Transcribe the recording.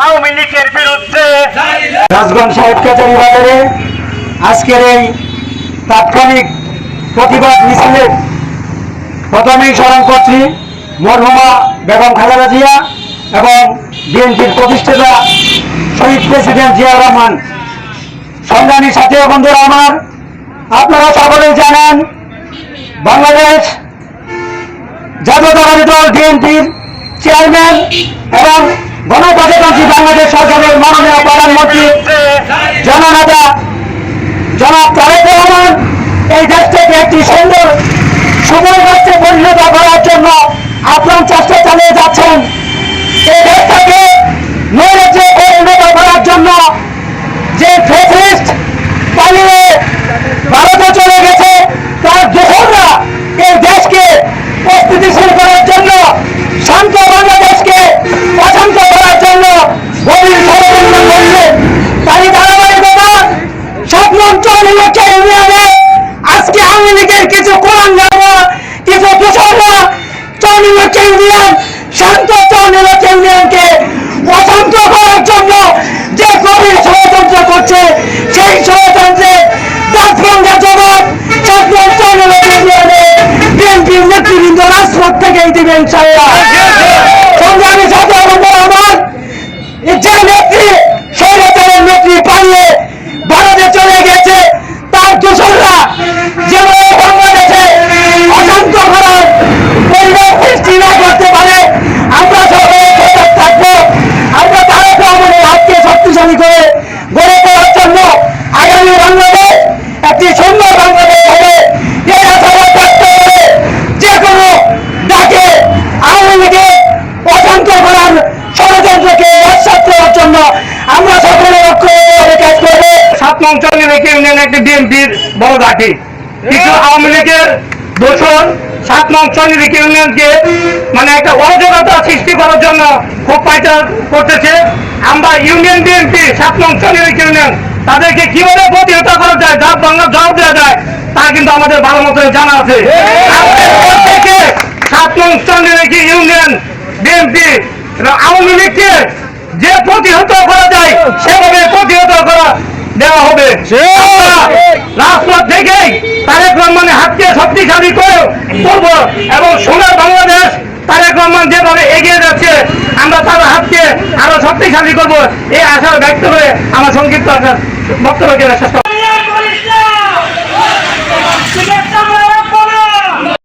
আওয়ামী লীগের বিরুদ্ধে রাজগঞ্জ সাহেব কাচারি বাজারে আজকের এই তাৎক্ষণিক প্রতিবাদ মিছিলে প্রথমেই স্মরণ করছি মরহুমা বেগম খালেদা জিয়া এবং বিএনপির প্রতিষ্ঠাতা শহীদ প্রেসিডেন্ট জিয়াউর রহমান। সংগ্রামী সাথী ও বন্ধুরা আমার, আপনারা সকলেই জানেন বাংলাদেশ জাতীয়তাবাদী দল বিএনপির চেয়ারম্যান এবং গণপ্রজাতন্ত্রী বাংলাদেশ সরকারের মাননীয় প্রধানমন্ত্রী জননেতা জনাব তারেক রহমান এই দেশটাকে একটি সুন্দর সুন্দর রাষ্ট্রে পরিণত করার জন্য আপ্রাণ চেষ্টা চালিয়ে যাচ্ছেন। এই দেশটাকে নৈরাজ্যে পরিণত করার জন্য যে ফ্যাসিস্ট পালিয়ে ভারতে চলে গেছে তার দোসররা এই দেশকে অস্থিতিশীল করার জন্য, শান্ত বাংলাদেশকে অশান্ত করার জন্য গভীর ষড়যন্ত্র করছে। তারই ধারাবাহিকতা সাতমঞ্চল ইউনিয়নে আজকে আওয়ামী লীগের কিছু কোরআনগামা কিছু দোসররা চৌনিলক্ষ্য ইউনিয়ন শান্ত চৌনিলক্ষ্য ইউনিয়নকে অশান্ত করার জন্য যে গভীর ষড়যন্ত্র করছে, সেই ষড়যন্ত্রের দাঁতভাঙ্গা জবাব সাতমঞ্চল চৌনিলক্ষ্য ইউনিয়নে বিএনপির নেতৃবৃন্দ রাজপথ থেকেই দিবে ইনশাআল্লাহ। সংগ্রামী সাথী বন্ধুরা আমার, যে নেত্রী স্বৈরাচারের নেত্রী পালিয়ে ভারতে চলে গেছে তার দোসররা যেভাবে বাংলাদেশে অশান্ত করার পরিবেশ সৃষ্টি না করতে পারে আমরা সবাই সজাগ থাকবো। আমরা তারেক রহমানের হাতকে শক্তিশালী করে গড়ে তোলার জন্য আগামী বাংলাদেশ একটি সুন্দর বাংলাদেশ হবে এই আশাবাদ ব্যক্ত করে যে কোনো ডাকে আওয়ামী লীগের অশান্ত করার ষড়যন্ত্রকে উৎসাহ দেওয়ার জন্য আমরা সকলে লক্ষ্য কাজ করবো। সাতমঞ্চল ইউনিয়ন একটি বিএনপির বড় ঘাঁটি, কিছু আওয়ামী লীগের দোষর সাতমঞ্চল ইউনিয়নকে মানে একটা অরাজকতা সৃষ্টি করার জন্য খুব পাইচার করতেছে। আমরা ইউনিয়ন বিএনপি সাতমঞ্চল ইউনিয়ন তাদেরকে কিভাবে প্রতিহত করা যায়, জবাব দেওয়া যায় তা কিন্তু আমাদের ভালো মতো জানা আছে। সাতমঞ্চল ইউনিয়ন বিএনপি আওয়ামী লীগকে যে প্রতিহত করা যায় সেভাবে প্রতিহত করা দেওয়া হবে। রাজপথ থেকেই তারেক রহমানের হাতকে শক্তিশালী করে করবো এবং সোনার বাংলাদেশ তারেক রহমান যেভাবে এগিয়ে যাচ্ছে আমরা তার হাতকে আরো শক্তিশালী করবো এই আশা ব্যক্ত করে আমার সংক্ষিপ্ত বক্তব্য শেষ করব।